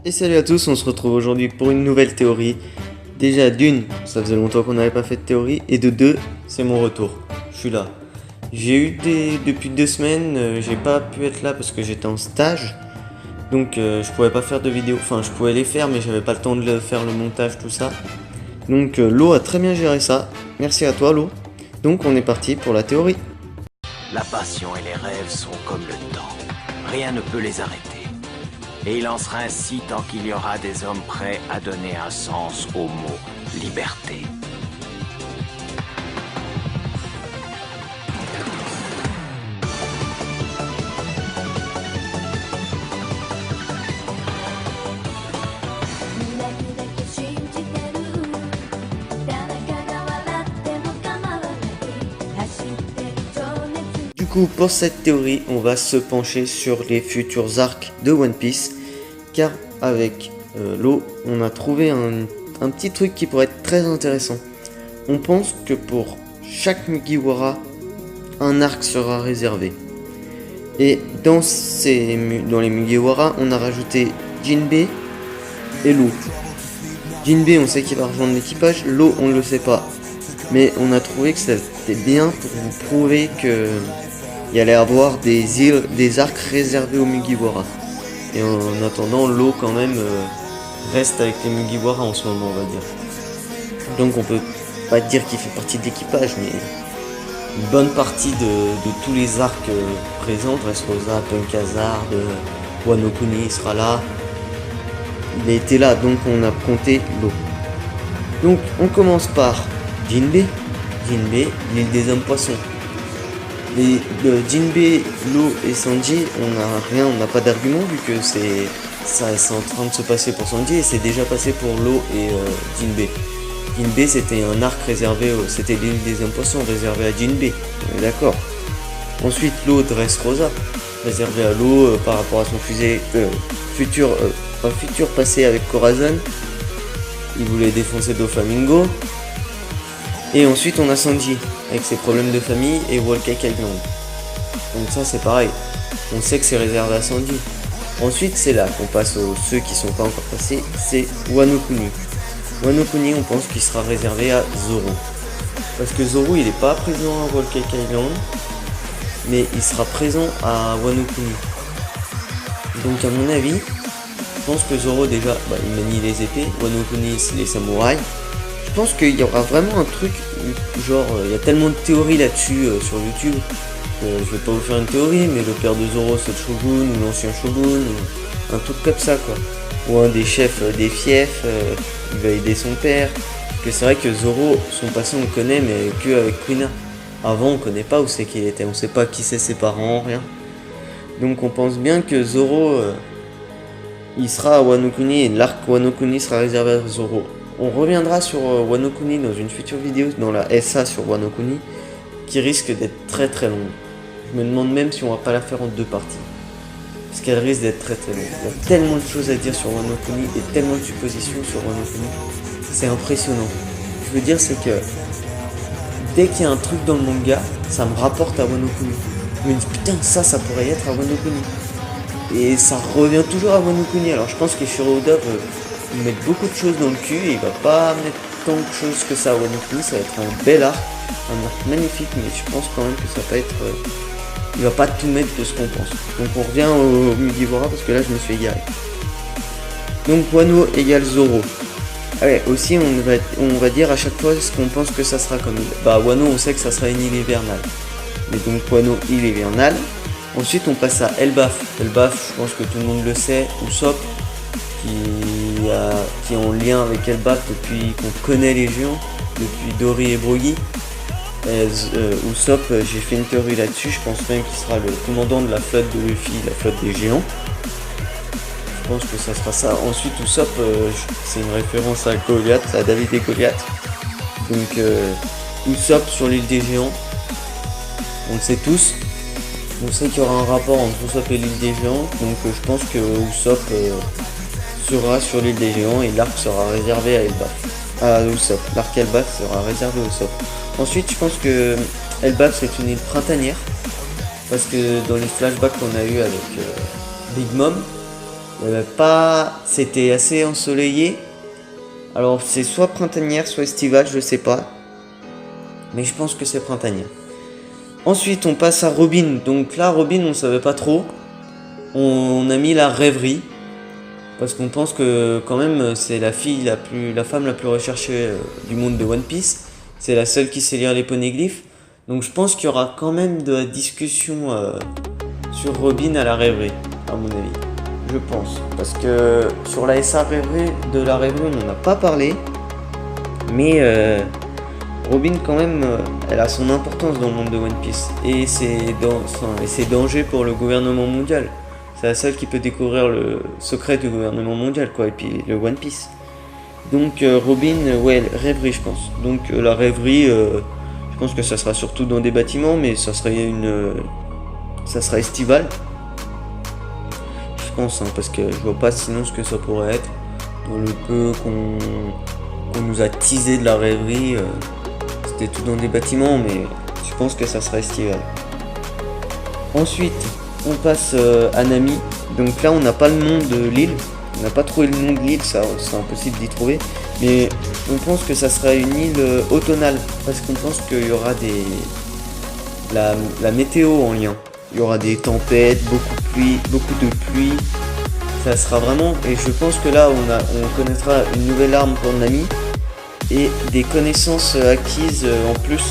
Et salut à tous, on se retrouve aujourd'hui pour une nouvelle théorie. Déjà d'une, ça faisait longtemps qu'on n'avait pas fait de théorie, et de deux, c'est mon retour. Je suis là. Depuis 2 semaines, j'ai pas pu être là parce que j'étais en stage. Donc je pouvais pas faire de vidéos, enfin je pouvais les faire mais j'avais pas le temps de faire le montage, tout ça. Donc Lo a très bien géré ça. Merci à toi Lo. Donc on est parti pour la théorie. La passion et les rêves sont comme le temps. Rien ne peut les arrêter. Et il en sera ainsi tant qu'il y aura des hommes prêts à donner un sens au mot liberté. Du coup, pour cette théorie, on va se pencher sur les futurs arcs de One Piece. Car avec Lo, on a trouvé un petit truc qui pourrait être très intéressant. On pense que pour chaque Mugiwara, un arc sera réservé. Et dans les Mugiwara, on a rajouté Jinbei et Lo. Jinbei, on sait qu'il va rejoindre l'équipage. Lo, on ne le sait pas. Mais on a trouvé que c'était bien pour vous prouver que il y allait avoir des arcs réservés aux Mugiwara. Et en attendant, Lo quand même reste avec les Mugiwara en ce moment, on va dire. Donc on peut pas dire qu'il fait partie de l'équipage, mais une bonne partie de tous les arcs présents, Dressrosa, Punk Hazard, Wano Kuni sera là. Il a été là, donc on a compté Lo. Donc on commence par Jinbei, l'île des hommes poissons. Jinbei, Lo et Sanji, on n'a pas d'argument vu que c'est en train de se passer pour Sanji et c'est déjà passé pour Lo et Jinbei. Jinbei c'était un arc réservé, c'était l'île des hommes poissons réservé à Jinbei, on est d'accord. Ensuite Lo Dressrosa, réservé à Lo par rapport à son futur passé avec Corazon. Il voulait défoncer Doflamingo. Et ensuite on a Sanji avec ses problèmes de famille et Whole Cake Island. Donc ça c'est pareil, on sait que c'est réservé à Sanji. Ensuite c'est là qu'on passe aux ceux qui sont pas encore passés, c'est Wano Kuni. Wano Kuni on pense qu'il sera réservé à Zoro. Parce que Zoro il est pas présent à Whole Cake Island, mais il sera présent à Wano Kuni. Donc à mon avis, je pense que Zoro déjà, il manie les épées, Wano Kuni c'est les samouraïs. Je pense qu'il y aura vraiment un truc, genre, il y a tellement de théories là-dessus sur YouTube, je vais pas vous faire une théorie, mais le père de Zoro c'est le shogun, ou l'ancien shogun, ou un truc comme ça quoi. Ou un des chefs des fiefs, il va aider son père. Parce que c'est vrai que Zoro, son passé on le connaît, mais que avec Kuina. Avant on connaît pas où c'est qu'il était, on sait pas qui c'est ses parents, rien. Donc on pense bien que Zoro, il sera à Wano Kuni, et l'arc Wano Kuni sera réservé à Zoro. On reviendra sur Wano Kuni dans une future vidéo, dans la SA sur Wano Kuni, qui risque d'être très très longue. Je me demande même si on va pas la faire en 2 parties. Parce qu'elle risque d'être très très longue. Il y a tellement de choses à dire sur Wano Kuni et tellement de suppositions sur Wano Kuni. C'est impressionnant. Je veux dire, c'est que dès qu'il y a un truc dans le manga, ça me rapporte à Wano Kuni. Je me dis putain, ça pourrait être à Wano Kuni. Et ça revient toujours à Wano Kuni. Alors je pense que Shiro Oda veut mettre beaucoup de choses dans le cul et il va pas mettre tant de choses que ça à Wano Kuni. Ça va être un bel arc, un arc magnifique, mais je pense quand même que ça va pas être... il va pas tout mettre de ce qu'on pense. Donc on revient au Mugiwara parce que là je me suis égaré. Donc Wano égale Zoro. Allez, aussi on va dire à chaque fois ce qu'on pense que ça sera comme île. Wano on sait que ça sera une île hivernale. Mais donc Wano île hivernale. Ensuite on passe à Elbaf. Elbaf, je pense que tout le monde le sait, Usopp qui est en lien avec Elbaf depuis qu'on connaît les géants, depuis Dory et Brogy. Usopp, j'ai fait une théorie là-dessus, je pense même qu'il sera le commandant de la flotte de Luffy, la flotte des géants. Je pense que ça sera ça. Ensuite Usopp, c'est une référence à Goliath, à David et Goliath. Donc Usopp sur l'île des géants, on le sait tous. On sait qu'il y aura un rapport entre Usopp et l'île des géants, donc je pense que Usopp sera sur l'île des géants et l'arc sera réservé à Elbaf. À Usopp, l'arc Elbaf sera réservé à Usopp. Ensuite je pense que Elbaf c'est une île printanière, parce que dans les flashbacks qu'on a eu avec Big Mom, C'était assez ensoleillé. Alors c'est soit printanière, soit estivale, je sais pas. Mais je pense que c'est printanière. Ensuite on passe à Robin. Donc là Robin on savait pas trop. On a mis la rêverie. Parce qu'on pense que quand même c'est la femme la plus recherchée du monde de One Piece. C'est la seule qui sait lire les poneglyphes. Donc je pense qu'il y aura quand même de la discussion sur Robin à la rêverie, à mon avis. Je pense. Parce que sur la SA rêverie, de la rêverie on n'en a pas parlé. Mais Robin quand même, elle a son importance dans le monde de One Piece. Et ses dangers pour le gouvernement mondial. C'est la seule qui peut découvrir le secret du gouvernement mondial, quoi, et puis le One Piece. Donc Robin, ouais, rêverie, je pense. Donc la rêverie, je pense que ça sera surtout dans des bâtiments, mais ça sera estival. Je pense, hein, parce que je vois pas sinon ce que ça pourrait être. Dans le peu qu'on nous a teasé de la rêverie, c'était tout dans des bâtiments, mais je pense que ça sera estival. Ensuite, on passe à Nami. Donc là on n'a pas le nom de l'île. On n'a pas trouvé le nom de l'île, ça c'est impossible d'y trouver. Mais on pense que ça sera une île automnale. Parce qu'on pense qu'il y aura la météo en lien. Il y aura des tempêtes, beaucoup de pluie. Ça sera vraiment. Et je pense que là on connaîtra une nouvelle arme pour Nami. Et des connaissances acquises en plus.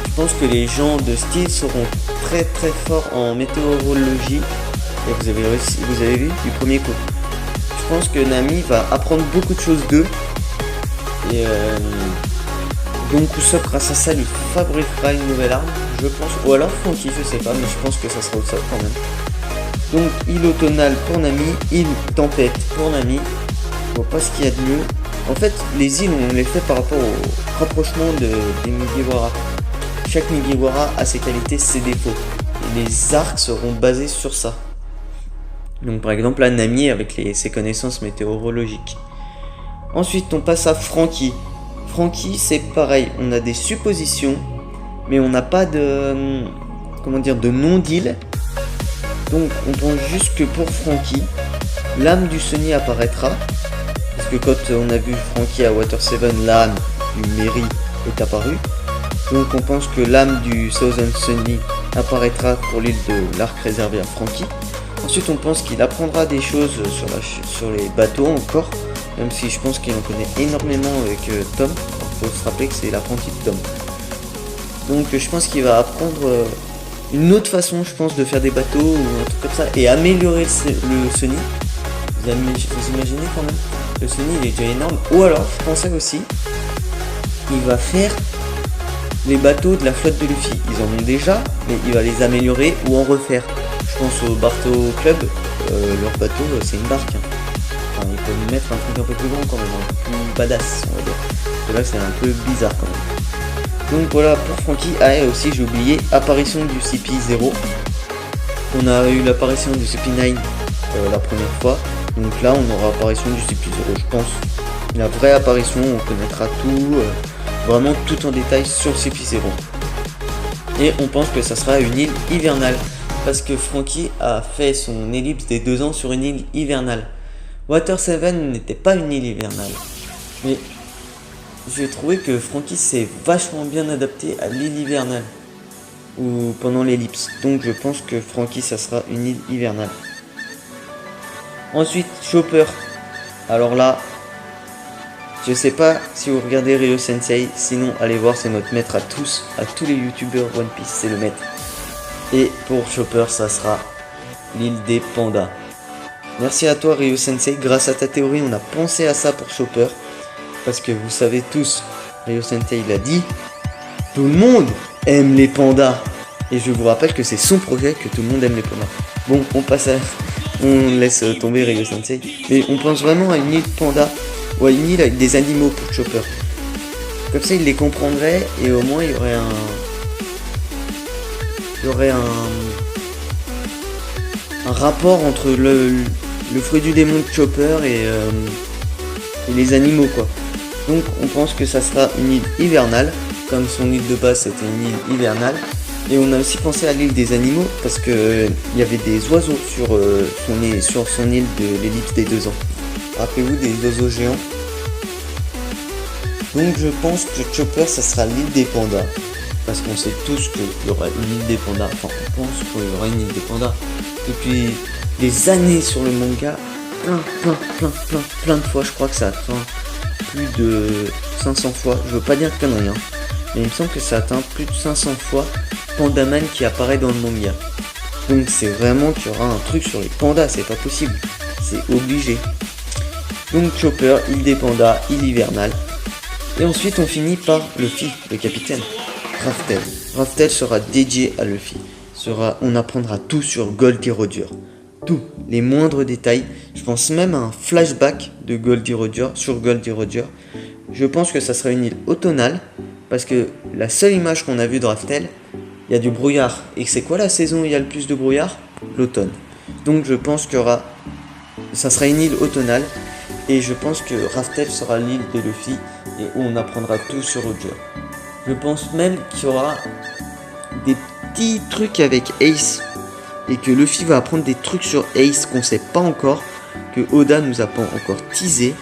Je pense que les gens de style seront très très forts en météorologie. Et vous avez vu du premier coup. Je pense que Nami va apprendre beaucoup de choses d'eux. Et donc Usopp grâce à ça lui fabriquera une nouvelle arme, je pense. Ou alors Franky, je sais pas, mais je pense que ça sera Usopp quand même. Donc île automnale pour Nami, île tempête pour Nami. Je vois pas ce qu'il y a de mieux. En fait, les îles on les fait par rapport au rapprochement des Mugiwara. Chaque Mugiwara a ses qualités, ses défauts. Et les arcs seront basés sur ça. Donc par exemple là, Nami avec ses connaissances météorologiques. Ensuite on passe à Franky. Franky c'est pareil, on a des suppositions, mais on n'a pas de nom d'île. Donc on pense juste que pour Franky, l'âme du Sunny apparaîtra. Parce que quand on a vu Franky à Water 7, l'âme du Merry est apparue. Donc on pense que l'âme du Thousand Sunny apparaîtra pour l'île de l'arc réservé à Franky. Ensuite on pense qu'il apprendra des choses sur les bateaux encore, même si je pense qu'il en connaît énormément avec Tom. Il faut se rappeler que c'est l'apprenti de Tom. Donc je pense qu'il va apprendre une autre façon, je pense, de faire des bateaux ou un truc comme ça, et améliorer le Sunny. Vous imaginez quand même, le Sunny il est déjà énorme. Ou alors je pensais aussi qu'il va faire les bateaux de la flotte de Luffy. Ils en ont déjà, mais il va les améliorer ou en refaire. Je pense au Barto Club, leur bateau c'est une barque. Enfin, ils peuvent mettre un truc un peu plus grand quand même, un peu plus badass on va dire. Parce que là c'est un peu bizarre quand même. Donc voilà pour Franky. Ah et aussi j'ai oublié, apparition du CP0. On a eu l'apparition du CP9 la première fois. Donc là on aura apparition du CP0 je pense. La vraie apparition, on connaîtra tout, vraiment tout en détail sur CP0. Et on pense que ça sera une île hivernale. Parce que Franky a fait son ellipse des 2 ans sur une île hivernale. Water 7 n'était pas une île hivernale. Mais j'ai trouvé que Franky s'est vachement bien adapté à l'île hivernale. Ou pendant l'ellipse. Donc je pense que Franky ça sera une île hivernale. Ensuite Chopper. Alors là, je sais pas si vous regardez Ryo Sensei. Sinon allez voir, c'est notre maître à tous les youtubeurs One Piece, c'est le maître. Et pour Chopper, ça sera l'île des pandas. Merci à toi Ryo Sensei, grâce à ta théorie, on a pensé à ça pour Chopper. Parce que vous savez tous, Ryo Sensei l'a dit, tout le monde aime les pandas. Et je vous rappelle que c'est son projet que tout le monde aime les pandas. Bon, on laisse tomber Ryo Sensei. Mais on pense vraiment à une île panda, ou à une île avec des animaux pour Chopper. Comme ça, il les comprendrait et au moins il y aurait un rapport entre le fruit du démon de Chopper et les animaux quoi. Donc on pense que ça sera une île hivernale, comme son île de base c'était une île hivernale. Et on a aussi pensé à l'île des animaux parce que il y avait des oiseaux sur son île de l'ellipse des 2 ans. Rappelez-vous des oiseaux géants. Donc je pense que Chopper ça sera l'île des pandas. Parce qu'on sait tous qu'il y aura une île des pandas. Enfin on pense qu'il y aura une île des pandas. Depuis des années sur le manga, plein de fois, je crois que ça atteint plus de 500 fois. Je veux pas dire connerie hein. Mais il me semble que ça atteint plus de 500 fois Pandaman qui apparaît dans le manga. Donc c'est vraiment qu'il y aura un truc sur les pandas, c'est pas possible. C'est obligé. Donc Chopper, île des pandas, île hivernale. Et ensuite on finit par Luffy, le capitaine. Raftel. Raftel sera dédié à Luffy. On apprendra tout sur Goldie Roger. Tout, les moindres détails. Je pense même à un flashback de Goldie Roger sur Goldie Roger. Je pense que ça sera une île automnale. Parce que la seule image qu'on a vue de Raftel, il y a du brouillard. Et c'est quoi la saison où il y a le plus de brouillard? L'automne. Donc je pense qu'il y aura... Ça sera une île automnale. Et je pense que Raftel sera l'île de Luffy. Et où on apprendra tout sur Roger. Je pense même qu'il y aura des petits trucs avec Ace. Et que Luffy va apprendre des trucs sur Ace qu'on sait pas encore. Que Oda nous a pas encore teasé.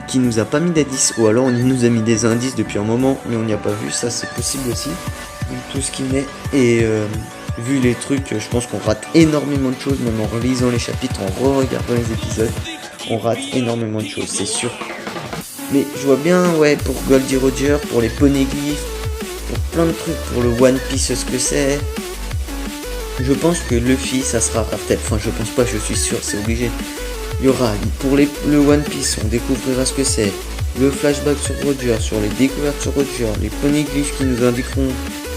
Qui nous a pas mis d'indices, ou alors il nous a mis des indices depuis un moment mais on n'y a pas vu, ça c'est possible aussi vu tout ce qu'il met et vu les trucs, je pense qu'on rate énormément de choses même en relisant les chapitres, en re-regardant les épisodes, on rate énormément de choses, c'est sûr. Mais je vois bien pour Goldie Roger, pour les poneglyphes, pour plein de trucs, pour le One Piece ce que c'est. Je pense que Luffy ça sera Raftel, enfin je pense pas, je suis sûr, c'est obligé. Il y aura pour le One Piece, on découvrira ce que c'est, le flashback sur Roger, sur les découvertes sur Roger, les poneglyphes qui nous indiqueront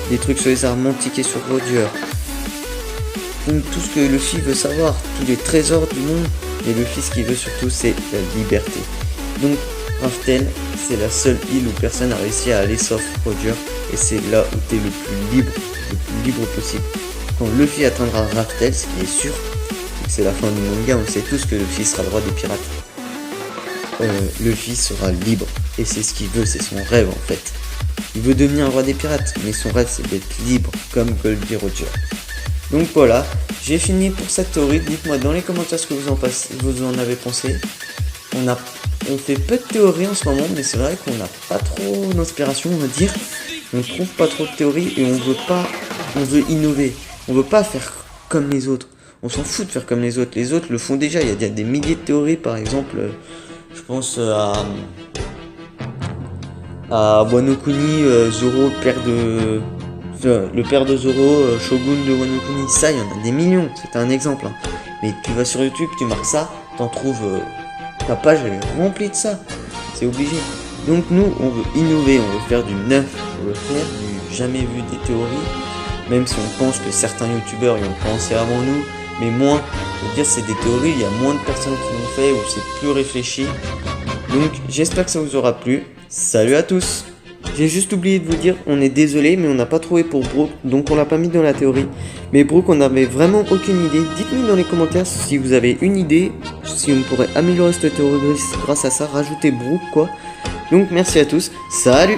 des trucs sur les armes antiques sur Roger. Donc tout ce que Luffy veut savoir, tous les trésors du monde, et Luffy ce qu'il veut surtout c'est la liberté. Donc Raftel, c'est la seule île où personne n'a réussi à aller sauf Roger, et c'est là où tu es le plus libre possible. Quand Luffy atteindra Raftel, ce qui est sûr, c'est la fin du manga, on sait tous que Luffy sera le roi des pirates. Luffy sera libre, et c'est ce qu'il veut, c'est son rêve en fait. Il veut devenir un roi des pirates, mais son rêve c'est d'être libre, comme Goldie Roger. Donc voilà, j'ai fini pour cette théorie, dites-moi dans les commentaires ce que vous en avez pensé. On fait peu de théories en ce moment, mais c'est vrai qu'on n'a pas trop d'inspiration, on va dire. On trouve pas trop de théories, et on veut innover, on veut pas faire comme les autres. On s'en fout de faire comme les autres le font déjà, il y a des milliers de théories par exemple, je pense à Wano Kuni, Zoro, le père de Zoro, Shogun de Wano Kuni, ça il y en a des millions, c'est un exemple. Hein. Mais tu vas sur YouTube, tu marques ça, t'en trouves, ta page elle est remplie de ça, c'est obligé. Donc nous on veut innover, on veut faire du neuf, on veut faire du jamais vu des théories, même si on pense que certains youtubeurs y ont pensé avant nous. Mais moins, je veux dire c'est des théories, il y a moins de personnes qui l'ont fait, ou c'est plus réfléchi. Donc j'espère que ça vous aura plu. Salut à tous. J'ai juste oublié de vous dire, on est désolé, mais on n'a pas trouvé pour Brook, donc on l'a pas mis dans la théorie. Mais Brook, on n'avait vraiment aucune idée. Dites-nous dans les commentaires si vous avez une idée, si on pourrait améliorer cette théorie grâce à ça, rajouter Brook quoi. Donc merci à tous, salut.